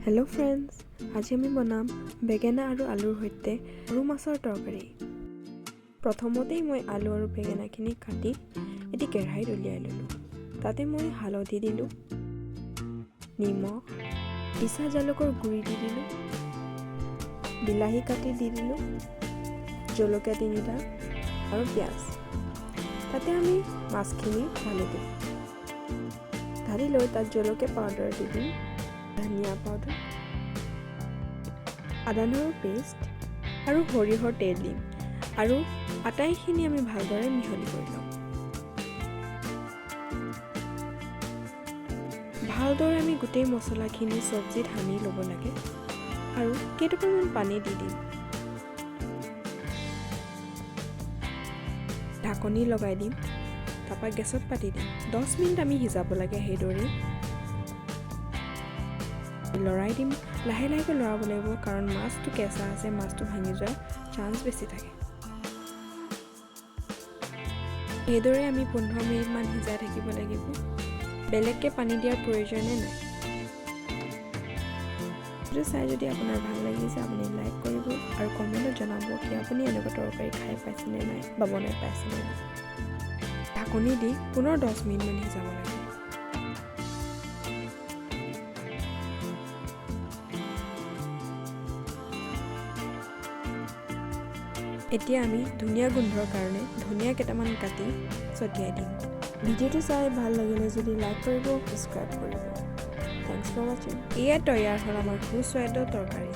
Hello' friends, আজি আমি বনাম বেঙেনা আৰু আলুৰ সৈতে সৰু মাছৰ তৰকাৰী। প্ৰথমতেই মই আলু আৰু বেঙেনাখিনি কাটি এটি কেৰাহীত উলিয়াই ল'লোঁ। তাতে মই হালধি দিলোঁ, নিমখ, পিছা জালুকৰ গুড়ি দি দিলোঁ, বিলাহী কাটি দি দিলোঁ, জলকীয়া 3টা আৰু পিঁয়াজ। তাতে আমি মাছখিনি ঢালি দিম। ঢালি লৈ তাত জলকীয়া পাউডাৰ দি দিম, ধনিয়া পাউডাৰ, আদা নহৰু পেষ্ট আৰু সৰিয়হৰ তেল দিম আৰু আটাইখিনি আমি ভালদৰে মিহলি কৰি ল'ম। ভালদৰে আমি গোটেই মছলাখিনি চব্জিত সানি ল'ব লাগে আৰু কেইটুকুৰমান পানী দি দিম। ঢাকনি লগাই দিম, তাৰপৰা গেছত পাতি দিম। 10 মিনিট আমি সিজাব লাগে। সেইদৰে লৰাই দিম, লাহে লাহেকৈ লৰাব লাগিব, কাৰণ মাছটো কেঁচা আছে, মাছটো ভাঙি যোৱাৰ চান্স বেছি থাকে। সেইদৰে আমি 15 মিনিটমান সিজাই থাকিব লাগিব। বেলেগকৈ পানী দিয়াৰ প্ৰয়োজনে নাই। ভিডিঅ'টো চাই যদি আপোনাৰ ভাল লাগিছে, আপুনি লাইক কৰিব আৰু কমেণ্টত জনাব কি আপুনি এনেকুৱা তৰকাৰী খাই পাইছেনে নাই বা বনাই পাইছেনে নাই। ঢাকনি দি পুনৰ 10 মিনিটমান সিজাব লাগে। এতিয়া আমি ধনিয়া গোন্ধৰ কাৰণে ধনিয়া কেইটামান কাটি ছটিয়াই দিম। ভিডিঅ'টো চাই ভাল লাগিলে যদি লাইক কৰিব, ছাবস্ক্ৰাইব কৰিব। থেংকছ ফৰ ৱাচিং। এয়া তৈয়াৰ হ'ল আমাৰ সুস্বাদু তৰকাৰী।